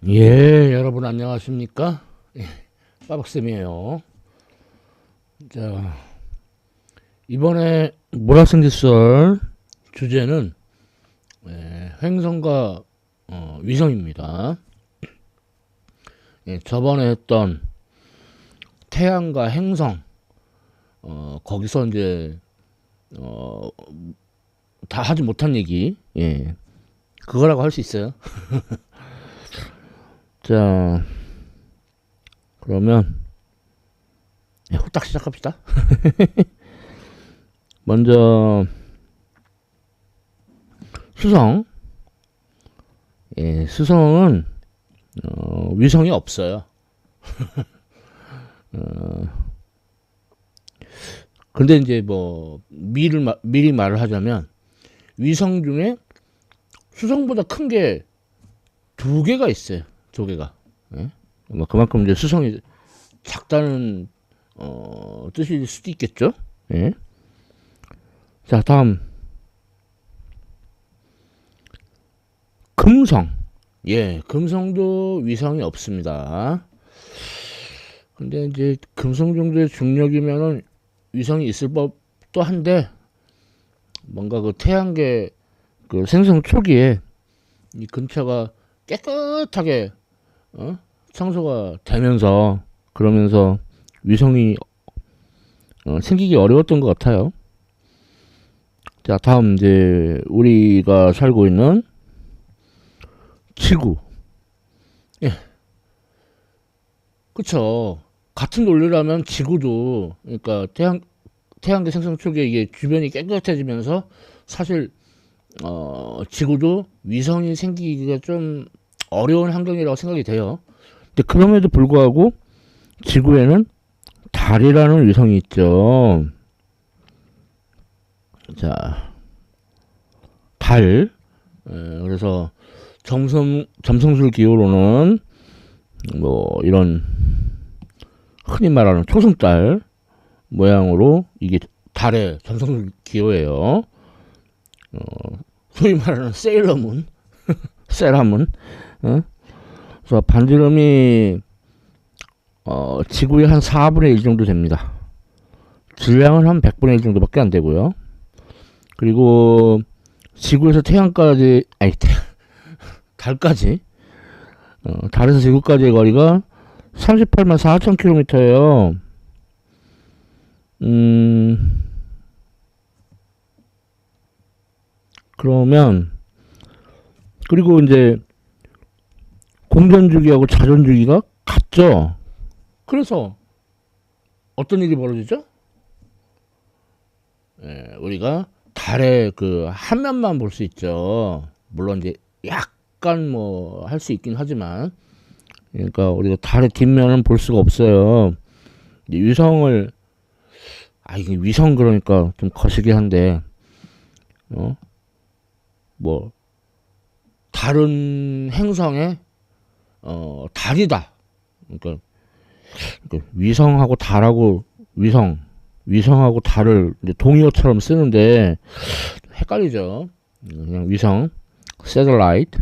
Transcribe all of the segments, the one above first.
예, 여러분 안녕하십니까? 예, 빠박쌤이에요. 자, 이번에 문학생지설 주제는 행성과 위성입니다. 예, 저번에 했던 태양과 행성, 거기서 이제 어, 다 하지 못한 얘기, 예, 그거라고 할 수 있어요. 자, 그러면 후딱 시작합시다. 먼저 수성. 예, 수성은 위성이 없어요. 근데 이제 뭐 미리 말을 하자면 위성 중에 수성보다 큰 게 두 개가 있어요. 두 개가. 예? 뭐 그만큼 이제 수성이 작다는 뜻일 수도 있겠죠. 예. 자, 다음 금성. 예, 금성도 위성이 없습니다. 근데 이제 금성 정도의 중력이면은 위성이 있을 법도 한데 뭔가 그 태양계 그 생성 초기에 이 근처가 깨끗하게 청소가 되면서 그러면서 위성이 생기기 어려웠던 것 같아요. 자, 다음 이제 우리가 살고 있는 지구. 예, 그쵸. 같은 논리라면 지구도 그러니까 태양계 생성 초기에 이게 주변이 깨끗해지면서 사실 지구도 위성이 생기기가 좀 어려운 환경이라고 생각이 돼요. 근데 그럼에도 불구하고 지구에는 달이라는 위성이 있죠. 자, 달. 그래서 점성술 기호로는 뭐 이런 흔히 말하는 초승달 모양으로 이게 달의 점성술 기호예요. 소위 말하는 세일러문, 세라문. 그래서 반지름이 지구의 한 4분의 1 정도 됩니다. 질량은 한 100분의 1 정도밖에 안 되고요. 그리고 지구에서 태양까지 달까지 달에서 지구까지의 거리가 38만 4천 킬로미터예요. 그러면 그리고 이제 공전주기하고 자전주기가 같죠. 그래서 어떤 일이 벌어지죠? 우리가 달의 그 한 면만 볼 수 있죠. 물론 이제 약간 뭐 할 수 있긴 하지만, 그러니까 우리가 달의 뒷면은 볼 수가 없어요. 위성을 이게 위성 그러니까 좀 거시기 한데, 뭐 다른 행성에 달이다. 그러니까 위성하고 달하고 위성하고 달을 이제 동의어처럼 쓰는데 헷갈리죠. 그냥 위성, 새들라이트.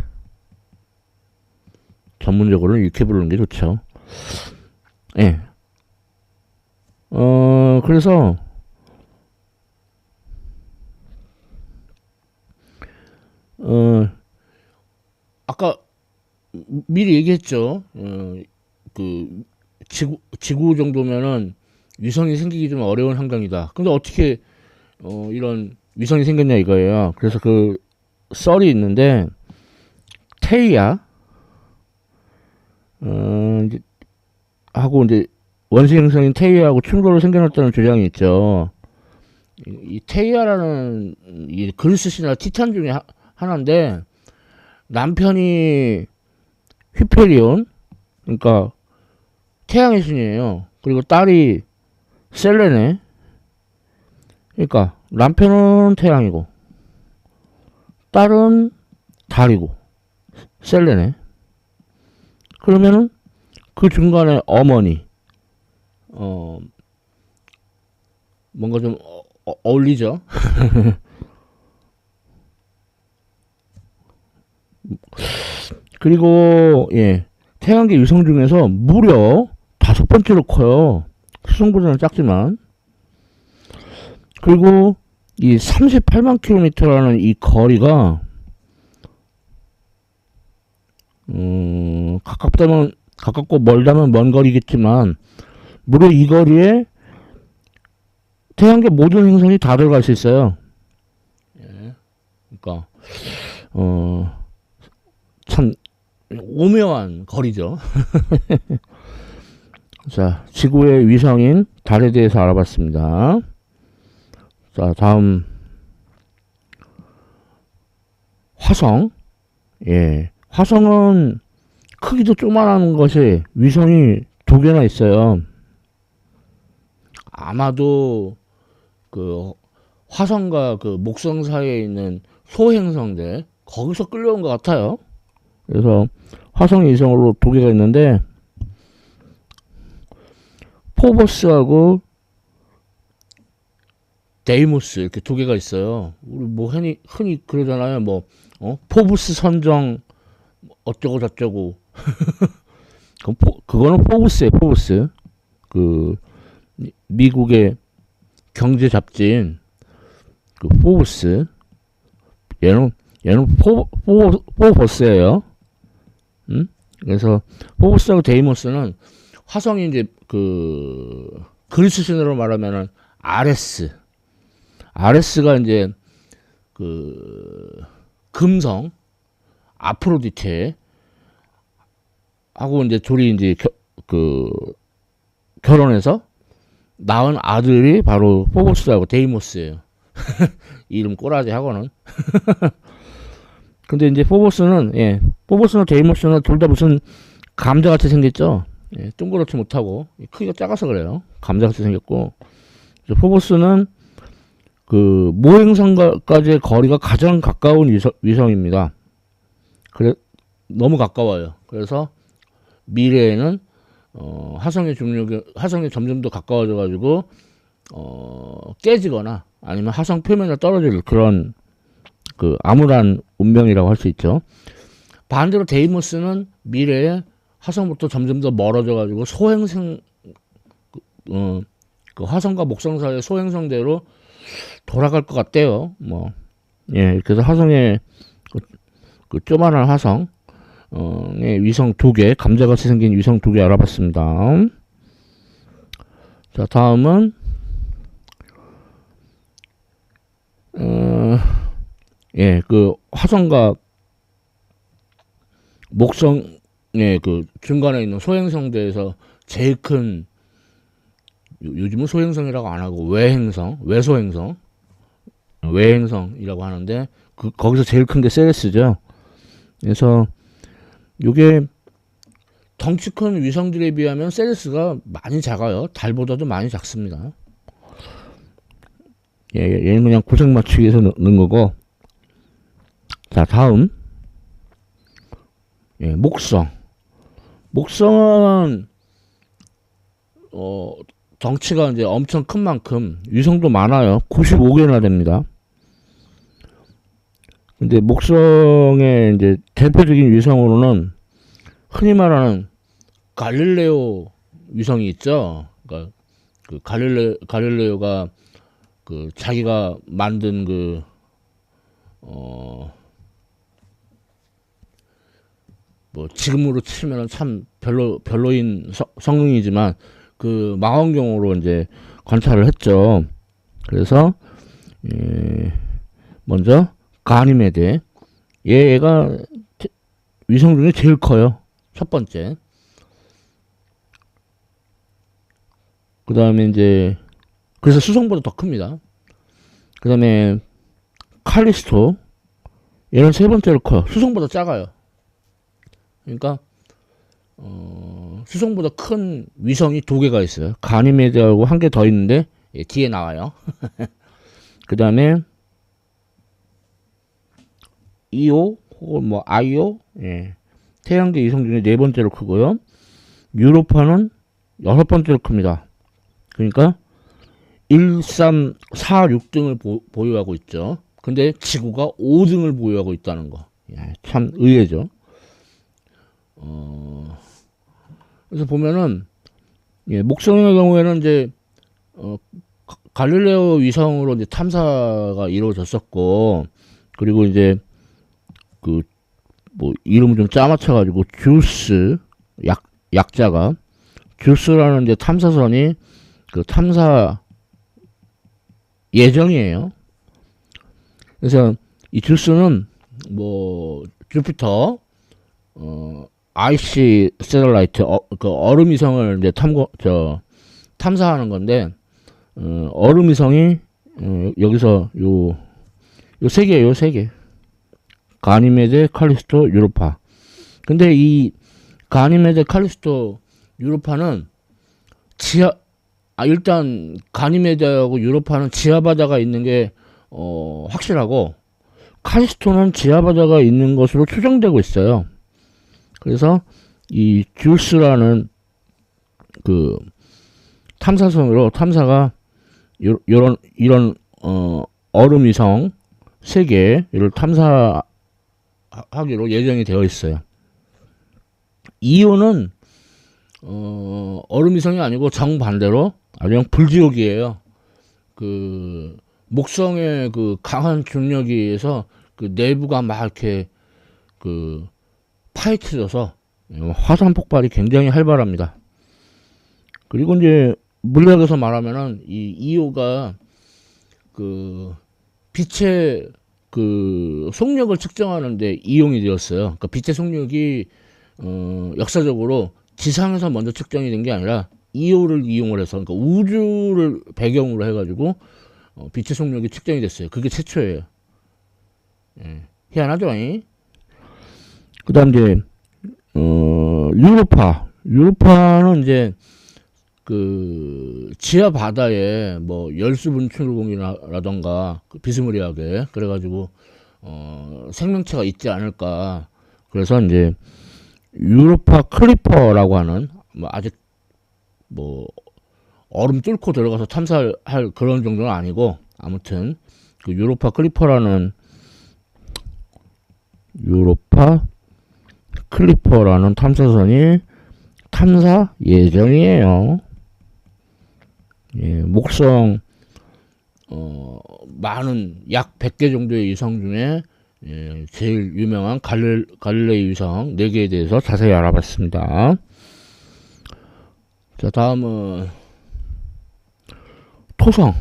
전문적으로는 이렇게 부르는 게 좋죠. 예. 그래서 아까 미리 얘기했죠. 그 지구 정도면은 위성이 생기기 좀 어려운 환경이다. 근데 어떻게 이런 위성이 생겼냐 이거예요. 그래서 그 썰이 있는데 테이아 이제 하고 이제 원시 행성인 테이아하고 충돌로 생겨났다는 주장이 있죠. 이 테이아라는 이 그리스 신화 티탄 중에 하나인데 남편이 휘페리온 그러니까 태양의 신이에요. 그리고 딸이 셀레네. 그러니까 남편은 태양이고 딸은 달이고 셀레네. 그러면은 그 중간에 어머니 뭔가 좀 어울리죠. 그리고 예 태양계 위성 중에서 무려 5번째로 커요. 수성보다는 작지만. 그리고 이 38만 킬로미터라는 이 거리가 가깝고 멀다면 먼 거리겠지만 무려 이 거리에 태양계 모든 행성이 다 들어갈 수 있어요. 예. 그러니까 참 오묘한 거리죠. 자, 지구의 위성인 달에 대해서 알아봤습니다. 자, 다음 화성. 예, 화성은 크기도 조그만한 것이 위성이 2개나 있어요. 아마도 그 화성과 그 목성 사이에 있는 소행성들 거기서 끌려온 것 같아요. 그래서 화성 위성으로 2개가 있는데 포버스하고 데이모스 이렇게 2개가 있어요. 우리 뭐 흔히 그러잖아요. 뭐 포브스 선정 어쩌고 저쩌고. 그거는 포브스예요. 포브스. 그 미국의 경제 잡지인 그 포브스. 얘는 포버스예요. 그래서 포브스하고 데이모스는 화성이 이제 그 그리스 신으로 말하면은 아레스가 이제 그 금성 아프로디테 하고 이제 둘이 이제 결혼해서 낳은 아들이 바로 포보스하고 데이모스예요. 이름 꼬라지 하고는. 근데 이제 포보스는 데이모스는 둘 다 무슨 감자같이 생겼죠. 예, 둥그렇지 못하고 크기가 작아서 그래요. 감자같이 생겼고, 포보스는 그 모행성까지의 거리가 가장 가까운 위성입니다. 그래 너무 가까워요. 그래서 미래에는 화성의 점점 더 가까워져 가지고 깨지거나 아니면 화성 표면에 떨어질 그런 그 암울한 운명이라고 할 수 있죠. 반대로 데이모스는 미래에 화성부터 점점 더 멀어져 가지고 소행성 그 화성과 목성 사이의 소행성대로 돌아갈 것 같대요. 뭐 예, 그래서 화성의 그 조만한 화성 위성 2개, 감자같이 생긴 위성 2개 알아봤습니다. 자, 다음은 그 화성과 목성의 그 중간에 있는 소행성대에서 제일 큰, 요즘은 소행성이라고 안 하고 외행성이라고 하는데 거기서 제일 큰 게 세레스죠. 그래서 요게 덩치 큰 위성들에 비하면 세레스가 많이 작아요. 달보다도 많이 작습니다. 얘는 그냥 고색 맞추기 위해서 넣는 거고. 자, 다음 목성은 덩치가 이제 엄청 큰 만큼 위성도 많아요. 95개나 됩니다. 근데 목성의 이제 대표적인 위성으로는 흔히 말하는 갈릴레오 위성이 있죠. 그러니까 그 갈릴레오가 그 자기가 만든 그 뭐 지금으로 치면은 참 별로인 성능이지만 그 망원경으로 이제 관찰을 했죠. 그래서 먼저 가니메데, 얘가 위성 중에 제일 커요. 첫 번째. 그 다음에 이제 그래서 수성보다 더 큽니다. 그 다음에 칼리스토, 얘는 세 번째로 커요. 수성보다 작아요. 그러니까 수성보다 큰 위성이 2개가 있어요. 가니메데하고 1개 더 있는데 뒤에 나와요. 그 다음에 이오 혹은 뭐 아이오, 태양계 위성 중에 4번째로 크고요. 유로파는 6번째로 큽니다. 그러니까 1, 3, 4, 6등을 보유하고 있죠. 근데 지구가 5등을 보유하고 있다는 거. 참 의외죠. 그래서 보면은 예, 목성의 경우에는 이제 갈릴레오 위성으로 이제 탐사가 이루어졌었고, 그리고 이제 그 뭐 이름을 좀 짜맞춰가지고 주스 약자가 주스라는 이제 탐사선이 그 탐사 예정이에요. 그래서 이 주스는 뭐 주피터 IC 세럴라이트 그 얼음 위성을 이제 탐사하는 건데 얼음 위성이 여기서 요 세 개예요, 세 개. 가니메데, 칼리스토, 유로파. 근데 이 가니메데, 칼리스토, 유로파는 일단 가니메데하고 유로파는 지하 바다가 있는 게 확실하고, 칼리스토는 지하 바다가 있는 것으로 추정되고 있어요. 그래서 이 듀스라는 그 탐사선으로 탐사가 이런 얼음 위성 3개를 탐사하기로 예정이 되어 있어요. 이오는 얼음 위성이 아니고 정반대로 아주 불지옥이에요. 그 목성의 그 강한 중력에 의해서 그 내부가 막 이렇게 그 파헤쳐져서 화산 폭발이 굉장히 활발합니다. 그리고 이제 물리학에서 말하면은 이 이오가 그 빛의 그 속력을 측정하는데 이용이 되었어요. 그러니까 빛의 속력이 역사적으로 지상에서 먼저 측정이 된 게 아니라 이오를 이용을 해서, 그러니까 우주를 배경으로 해가지고 빛의 속력이 측정이 됐어요. 그게 최초예요. 예. 희한하죠? 그 다음 이제 유로파는 이제 그 지하 바다에 뭐 열수 분출공이라던가 비스무리하게 그래가지고 생명체가 있지 않을까. 그래서 이제 유로파 클리퍼라고 하는 뭐 아직 뭐 얼음 뚫고 들어가서 탐사할 그런 정도는 아니고, 아무튼 그 유로파 클리퍼라는 탐사선이 탐사 예정이에요. 예, 목성 많은 약 100개 정도의 위성 중에 제일 유명한 갈릴레이 위성 4개에 대해서 자세히 알아봤습니다. 자, 다음은 토성.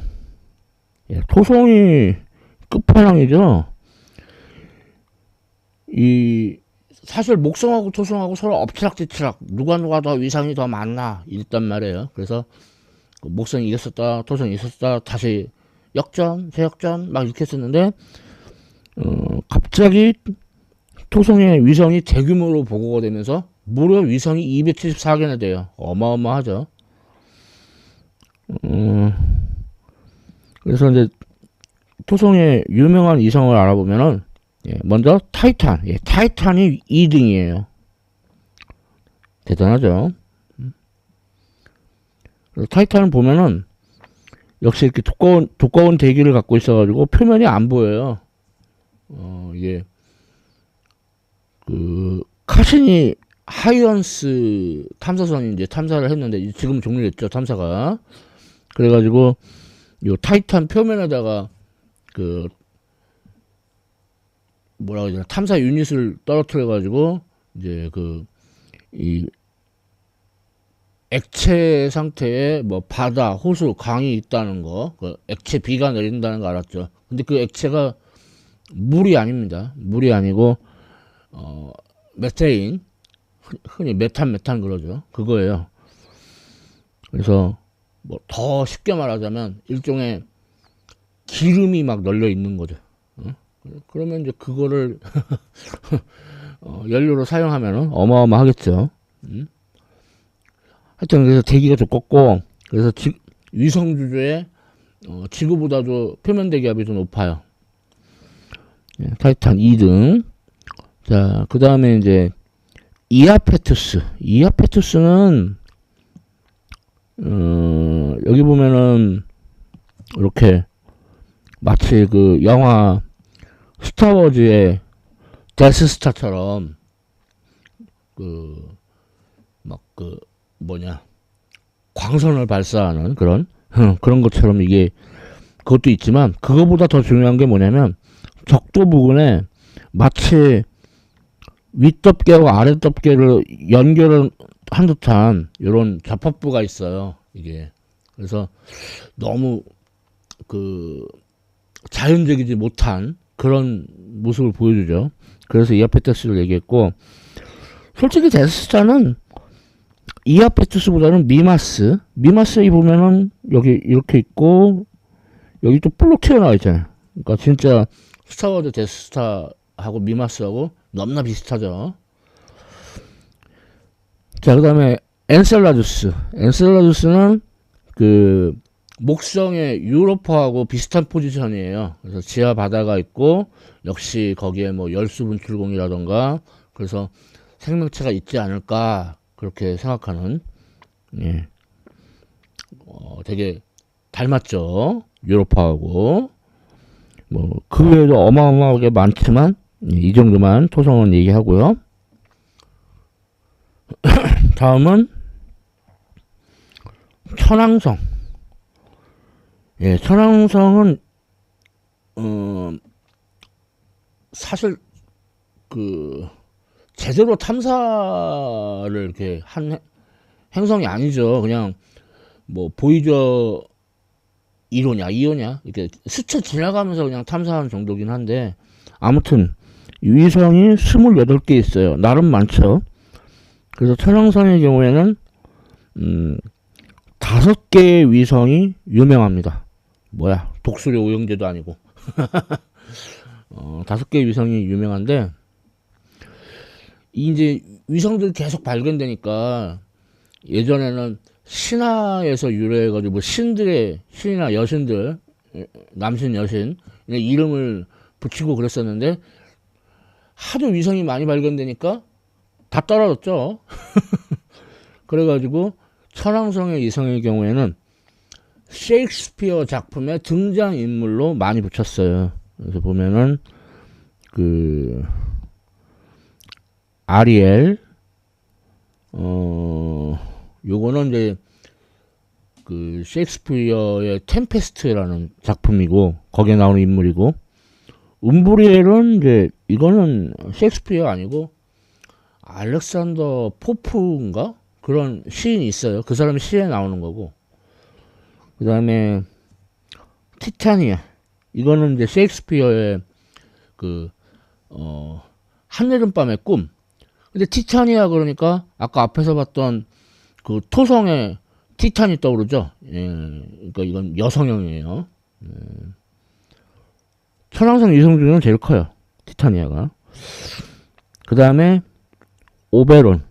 예, 토성이 끝판왕이죠. 사실 목성하고 토성하고 서로 엎치락뒤치락 누가 더 위상이 더 많나 이랬단 말이에요. 그래서 목성이 이겼었다, 토성이 있었다, 다시 역전, 재역전 막 이렇게 했었는데 갑자기 토성의 위성이 대규모로 보고가 되면서 무려 위성이 274개나 돼요. 어마어마하죠. 그래서 이제 토성의 유명한 위성을 알아보면은 먼저 타이탄. 타이탄이 2등이에요. 대단하죠. 그래서 타이탄을 보면은 역시 이렇게 두꺼운 대기를 갖고 있어가지고 표면이 안 보여요. 이게 그 카시니 하이언스 탐사선이 이제 탐사를 했는데 지금 종료됐죠, 탐사가. 그래가지고 요 타이탄 표면에다가 그 뭐라고 하잖아, 탐사 유닛을 떨어뜨려 가지고 이제 이 액체 상태에 뭐 바다, 호수, 강이 있다는 거, 그 액체 비가 내린다는 거 알았죠. 근데 그 액체가 물이 아닙니다. 물이 아니고 메테인, 흔히 메탄 그러죠. 그거예요. 그래서 뭐 더 쉽게 말하자면 일종의 기름이 막 널려 있는 거죠. 그러면 이제 그거를 연료로 사용하면은 어마어마하겠죠. 하여튼 그래서 대기가 두껍고, 그래서 위성 주조에 지구보다도 표면 대기압이 더 높아요. 타이탄 2등. 자, 그 다음에 이제 이아페투스는 여기 보면은 이렇게 마치 그 영화 스타워즈의 데스스타처럼 뭐냐, 광선을 발사하는 그런 것처럼 이게 그것도 있지만, 그거보다 더 중요한 게 뭐냐면 적도 부근에 마치 윗덮개와 아랫덮개를 연결한 듯한 이런 접합부가 있어요. 이게 그래서 너무 그 자연적이지 못한 그런 모습을 보여주죠. 그래서 이아페투스를 얘기했고, 솔직히 데스스타는 이아페투스보다는 미마스에 보면은 여기 이렇게 있고 여기 또 볼록 튀어나와 있잖아요. 그러니까 진짜 스타워즈 데스스타하고 미마스하고 너무나 비슷하죠. 자, 그 다음에 엔셀라두스는 그 목성의 유로파하고 비슷한 포지션이에요. 그래서 지하 바다가 있고 역시 거기에 뭐 열수 분출공이라던가 그래서 생명체가 있지 않을까 그렇게 생각하는, 예, 되게 닮았죠. 유로파하고. 뭐 그 외에도 어마어마하게 많지만, 예, 이 정도만 토성은 얘기하고요. 다음은 천왕성. 예, 천왕성은 사실 그 제대로 탐사를 이렇게 한 행성이 아니죠. 그냥 뭐 보이저 1호냐 2호냐 이렇게 스쳐 지나가면서 그냥 탐사하는 정도긴 한데, 아무튼 위성이 28개 있어요. 나름 많죠. 그래서 천왕성의 경우에는 5개의 위성이 유명합니다. 뭐야, 독수리 오형제도 아니고 5개의 위성이 유명한데, 이제 위성들이 계속 발견되니까 예전에는 신화에서 유래해가지고 뭐 신이나 여신들, 남신 여신 이름을 붙이고 그랬었는데, 하도 위성이 많이 발견되니까 다 떨어졌죠. 그래가지고 천왕성의 위성의 경우에는 셰익스피어 작품의 등장인물로 많이 붙였어요. 그래서 보면은 그 아리엘, 요거는 이제 그 셰익스피어의 템페스트라는 작품이고 거기에 나오는 인물이고, 음브리엘은 이제 이거는 셰익스피어 아니고 알렉산더 포프인가 그런 시인이 있어요. 그 사람이 시에 나오는 거고, 그 다음에 티타니아, 이거는 이제 셰익스피어의 그 한여름밤의 꿈. 근데 티타니아 그러니까 아까 앞에서 봤던 그 토성의 티탄이 떠오르죠. 예, 그러니까 이건 여성형이에요. 예. 천왕성 위성 중에는 제일 커요, 티타니아가. 그 다음에 오베론.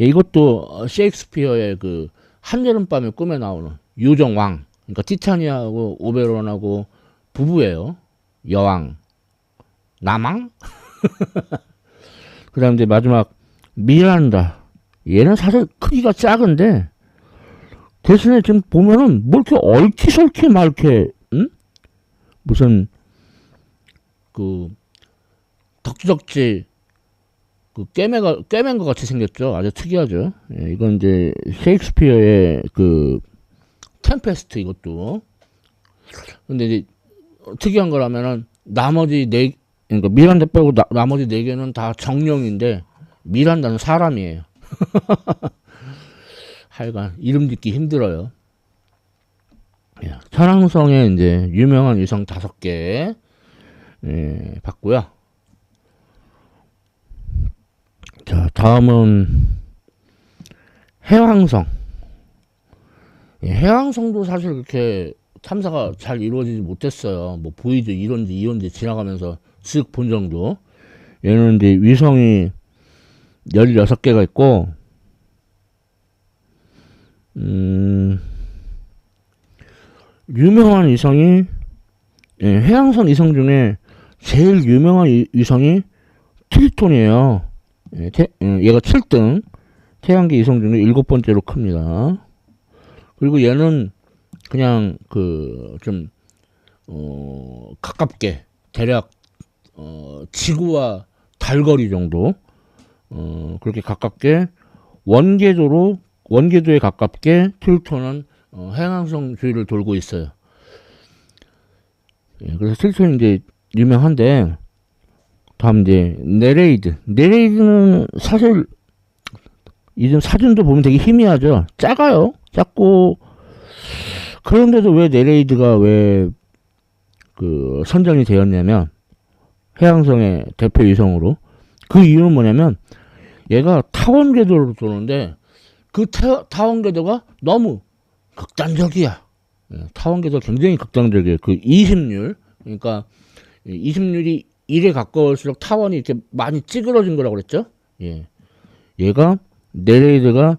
예, 이것도 셰익스피어의 그 한여름밤의 꿈에 나오는 요정왕. 그러니까 티타니아하고 오베론하고 부부예요. 여왕, 남왕. 그 다음 이제 마지막 미란다. 얘는 사실 크기가 작은데 대신에 지금 보면은 뭐 이렇게 얼키설키 막 이렇게 무슨 그 덕지덕지 그 꿰맨 것 같이 생겼죠. 아주 특이하죠. 예, 이건 이제 셰익스피어의 그 템페스트 이것도. 근데 이제 특이한 거라면은 나머지 그러니까 미란다 빼고 나머지 4개는 다 정령인데 미란다는 사람이에요. 하여간 이름 짓기 힘들어요. 예, 천왕성에 이제 유명한 위성 5개, 예, 봤고요. 자, 다음은 해왕성. 예, 해왕성도 사실 그렇게 탐사가 잘 이루어지지 못했어요. 뭐 보이죠, 1호인지 2호인지 지나가면서 쓱 본 정도. 얘는 이제 위성이 16개가 있고, 유명한 위성이, 예, 해왕성 위성 중에 제일 유명한 위성이 트리톤이에요. 예, 얘가 7등, 태양계 위성 중에 7번째로 큽니다. 그리고 얘는 그냥 좀 가깝게 대략 지구와 달거리 정도, 그렇게 가깝게 원궤도로 원궤도에 가깝게 틸톤은 해왕성 주위를 돌고 있어요. 예, 그래서 틸톤이 이제 유명한데, 다음 이제 네레이드. 네레이드는 사실 이전 사진도 보면 되게 희미하죠. 작아요. 작고, 그런데도 왜 네레이드가 왜 그 선정이 되었냐면, 해왕성의 대표 위성으로, 그 이유는 뭐냐면 얘가 타원 궤도로 도는데 그 타원 궤도가 너무 극단적이야. 타원 궤도 굉장히 극단적이에요. 그 20률, 그러니까 20률이 1에 가까울수록 타원이 이렇게 많이 찌그러진 거라고 그랬죠. 예. 얘가 네레이드가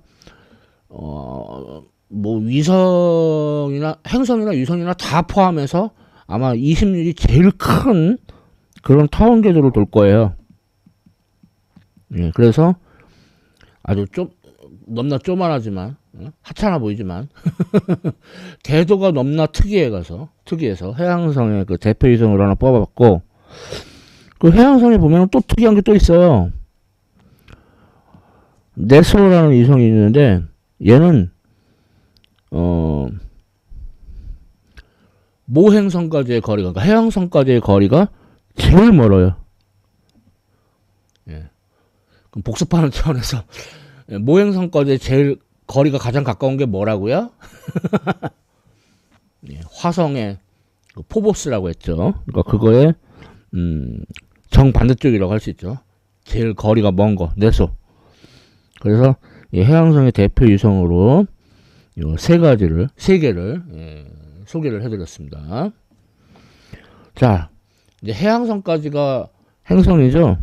뭐 위성이나 행성이나 위성이나 다 포함해서 아마 20률이 제일 큰 그런 타원 궤도를 돌 거예요. 예, 그래서 아주 넘나 쪼만하지만 하찮아 보이지만 궤도가 넘나 특이해서 해왕성의 그 대표 위성으로 하나 뽑아봤고, 그 해왕성에 보면 또 특이한 게 또 있어요. 네스로라는 위성이 있는데 얘는 모행성까지의 거리가, 그러니까 해왕성까지의 거리가 제일 멀어요. 예. 그럼 복습하는 차원에서 모행성까지 제일 거리가 가장 가까운 게 뭐라고요? 예, 화성의 그 포보스라고 했죠. 그러니까 그거의 정반대쪽이라고 할 수 있죠. 제일 거리가 먼 거, 네소. 그래서 이 해왕성의 대표 위성으로 세 개를 소개를 해드렸습니다. 자, 이제 해왕성까지가 행성이죠.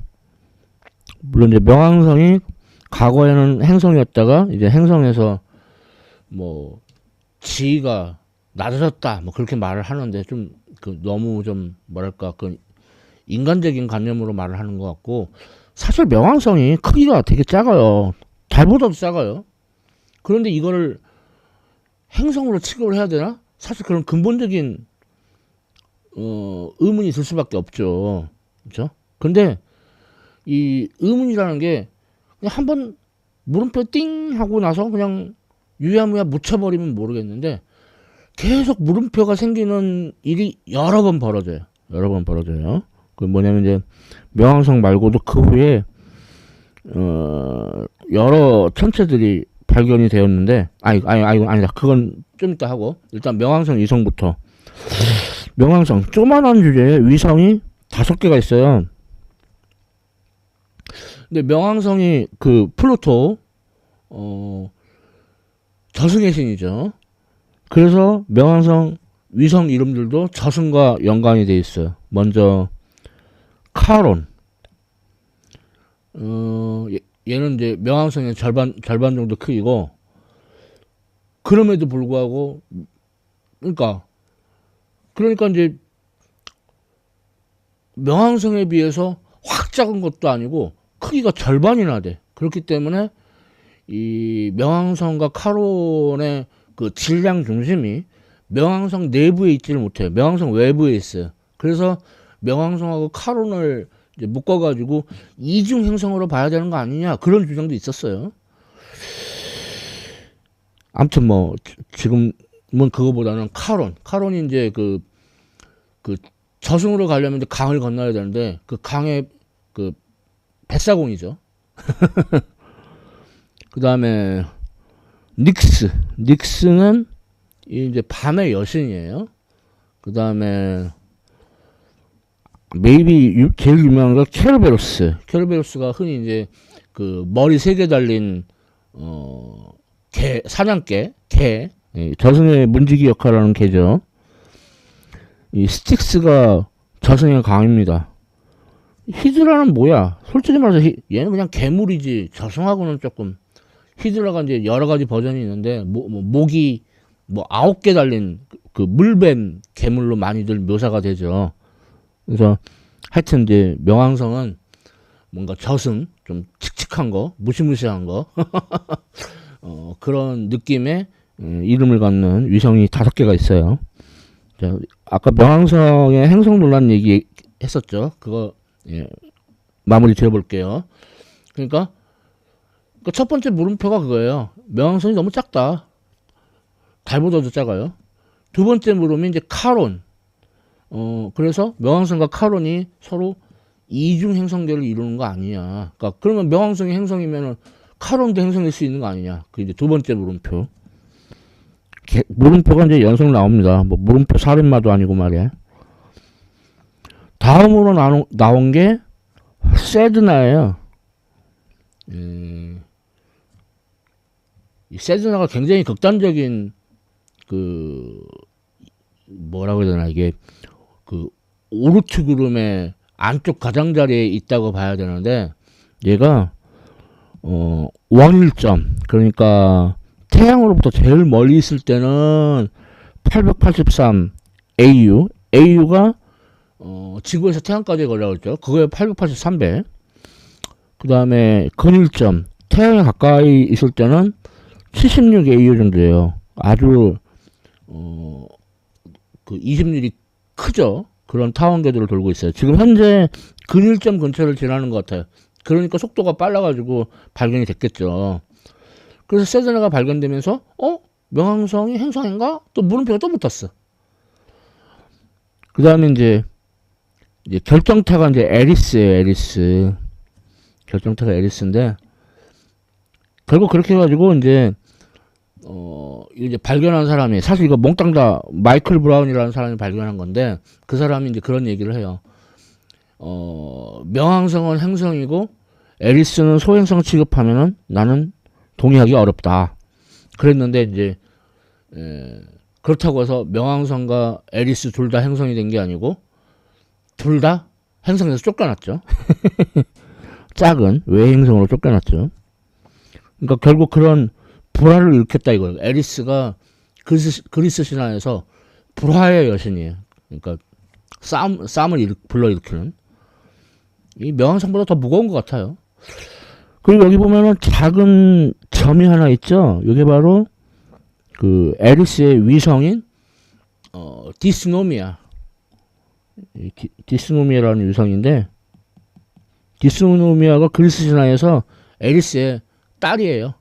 물론 이제 명왕성이 과거에는 행성이었다가 이제 행성에서 뭐 지위가 낮아졌다 뭐 그렇게 말을 하는데 좀 너무 좀 뭐랄까 그 인간적인 관념으로 말을 하는 것 같고, 사실 명왕성이 크기가 되게 작아요. 달보다도 작아요. 그런데 이거를 행성으로 취급을 해야 되나? 사실 그런 근본적인 의문이 들 수밖에 없죠. 그렇죠? 근데 이 의문이라는 게 그냥 한번 물음표 띵 하고 나서 그냥 유야무야 묻혀버리면 모르겠는데 계속 물음표가 생기는 일이 여러 번 벌어져요. 그 뭐냐면 이제 명왕성 말고도 그 후에 여러 천체들이 발견이 되었는데 아니다. 그건 좀 이따 하고, 일단 명왕성 위성부터. 명왕성 조만한 주제에 위성이 5개가 있어요. 근데 명왕성이 그 플루토 저승의 신이죠. 그래서 명왕성 위성 이름들도 저승과 연관이 돼 있어요. 먼저 카론. 얘는 이제 명왕성의 절반 정도 크기고, 그럼에도 불구하고 그러니까 이제 명왕성에 비해서 확 작은 것도 아니고 크기가 절반이나 돼. 그렇기 때문에 이 명왕성과 카론의 그 질량 중심이 명왕성 내부에 있지를 못해요. 명왕성 외부에 있어요. 그래서 명왕성하고 카론을 이제 묶어가지고 이중 행성으로 봐야 되는 거 아니냐, 그런 주장도 있었어요. 아무튼 뭐 지금은 그거보다는 카론이 이제 그 저승으로 가려면 이제 강을 건너야 되는데 그 강의 그 뱃사공이죠. 그 다음에 닉스는 이제 밤의 여신이에요. 그 다음에 메이비 제일 유명한 건 케르베로스가 흔히 이제 그 머리 3개 달린 사냥개, 저승의 문지기 역할을 하는 개죠. 이 스틱스가 저승의 강입니다. 히드라는 뭐야? 솔직히 말해서 얘는 그냥 괴물이지. 저승하고는 조금, 히드라가 이제 여러 가지 버전이 있는데 목이 9개 달린 그 물뱀 괴물로 많이들 묘사가 되죠. 그래서 하여튼 이제 명왕성은 뭔가 저승, 좀 칙칙한 거, 무시무시한 거 그런 느낌의 이름을 갖는 위성이 5개가 있어요. 자, 아까 명왕성의 행성 논란 얘기 했었죠. 그거 마무리 지어볼게요. 그러니까 그 첫 번째 물음표가 그거예요. 명왕성이 너무 작다. 달보다도 작아요. 두 번째 물음이 이제 카론. 그래서 명왕성과 카론이 서로 이중 행성계를 이루는 거 아니냐. 그러니까 그러면 명왕성이 행성이면은 카론도 행성일 수 있는 거 아니냐. 그 이제 두 번째 물음표. 물음표가 이제 연속 나옵니다. 뭐 물음표 살인마도 아니고 말이야. 다음으로 나온 게 세드나예요. 이 세드나가 굉장히 극단적인 그 뭐라고 해야 되나, 이게 그 오르트 구름의 안쪽 가장자리에 있다고 봐야 되는데, 얘가 원일점, 그러니까 태양으로부터 제일 멀리 있을 때는 883 AU가 지구에서 태양까지 걸려있죠. 그거에 883배. 그 다음에 근일점, 태양에 가까이 있을 때는 76 AU 정도예요. 아주 그 이심률이 크죠. 그런 타원궤도를 돌고 있어요. 지금 현재 근일점 근처를 지나는 것 같아요. 그러니까 속도가 빨라가지고 발견이 됐겠죠. 그래서 세드나가 발견되면서 명왕성이 행성인가? 또 물음표가 또 붙었어. 그 다음에 이제 결정타가 이제 에리스예요. 에리스. 결정타가 에리스인데, 결국 그렇게 해가지고 이제 발견한 사람이, 사실 이거 몽땅 다 마이클 브라운이라는 사람이 발견한 건데, 그 사람이 이제 그런 얘기를 해요. 명왕성은 행성이고 에리스는 소행성 취급하면은 나는 동의하기 어렵다. 그랬는데 이제 그렇다고 해서 명왕성과 에리스 둘 다 행성이 된 게 아니고 둘 다 행성에서 쫓겨났죠. 작은 외행성으로 쫓겨났죠. 그러니까 결국 그런 불화를 일으켰다 이거예요. 에리스가 그리스 신화에서 불화의 여신이에요. 그러니까 싸움을 불러일으키는. 이 명왕성보다 더 무거운 것 같아요. 그리고 여기 보면은 작은 점이 하나 있죠. 이게 바로 그 에리스의 위성인 디스노미아. 디스노미아라는 위성인데, 디스노미아가 그리스 신화에서 에리스의 딸이에요.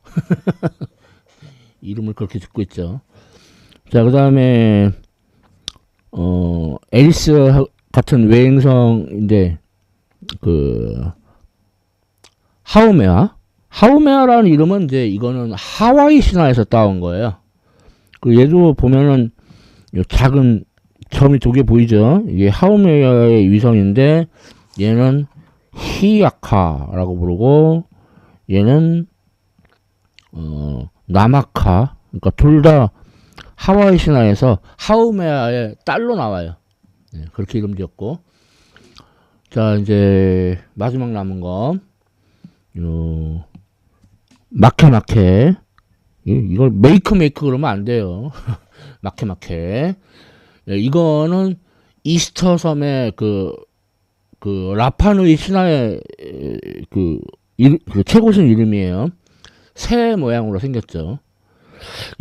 이름을 그렇게 짓고 있죠. 자, 그 다음에 에리스 같은 외행성인데, 그 하우메아라는 이름은 이제 이거는 하와이 신화에서 따온 거예요. 그 얘도 보면은 작은 점이 두 개 보이죠. 이게 하우메아의 위성인데, 얘는 히야카라고 부르고, 얘는 나마카. 그러니까 둘 다 하와이 신화에서 하우메아의 딸로 나와요. 네, 그렇게 이름 지었고. 자, 이제 마지막 남은 거 마케. 이걸 메이크 그러면 안 돼요. 마케. 이거는 이스터 섬의 그 라파누이 신화의 그 최고신 이름이에요. 새 모양으로 생겼죠.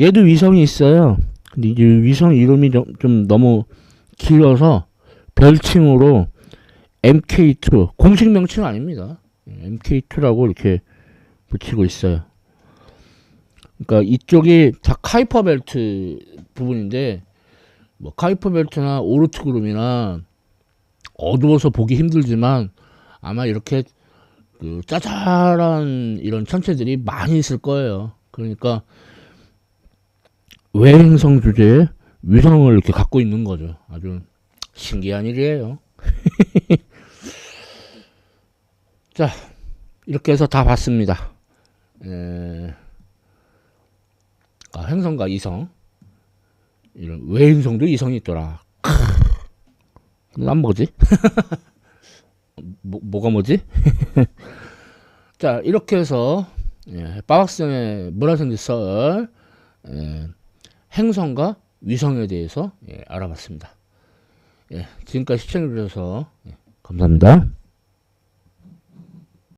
얘도 위성이 있어요. 근데 이제 위성 이름이 좀 너무 길어서 별칭으로 MK2, 공식 명칭은 아닙니다. MK2라고 이렇게 붙이고 있어요. 그러니까 이쪽이 다 카이퍼 벨트 부분인데, 뭐 카이퍼 벨트나 오르트 구름이나 어두워서 보기 힘들지만 아마 이렇게 그 짜잘한 이런 천체들이 많이 있을 거예요. 그러니까 외행성 주제에 위성을 이렇게 갖고 있는 거죠. 아주 신기한 일이에요. 자, 이렇게 해서 다 봤습니다. 행성과 이성, 이런 외행성도 이성이 있더라. 난 뭐지? 뭐가 뭐지? 자, 이렇게 해서 빠박성의 문화생지 썰, 행성과 위성에 대해서 알아봤습니다. 지금까지 시청해주셔서 감사합니다.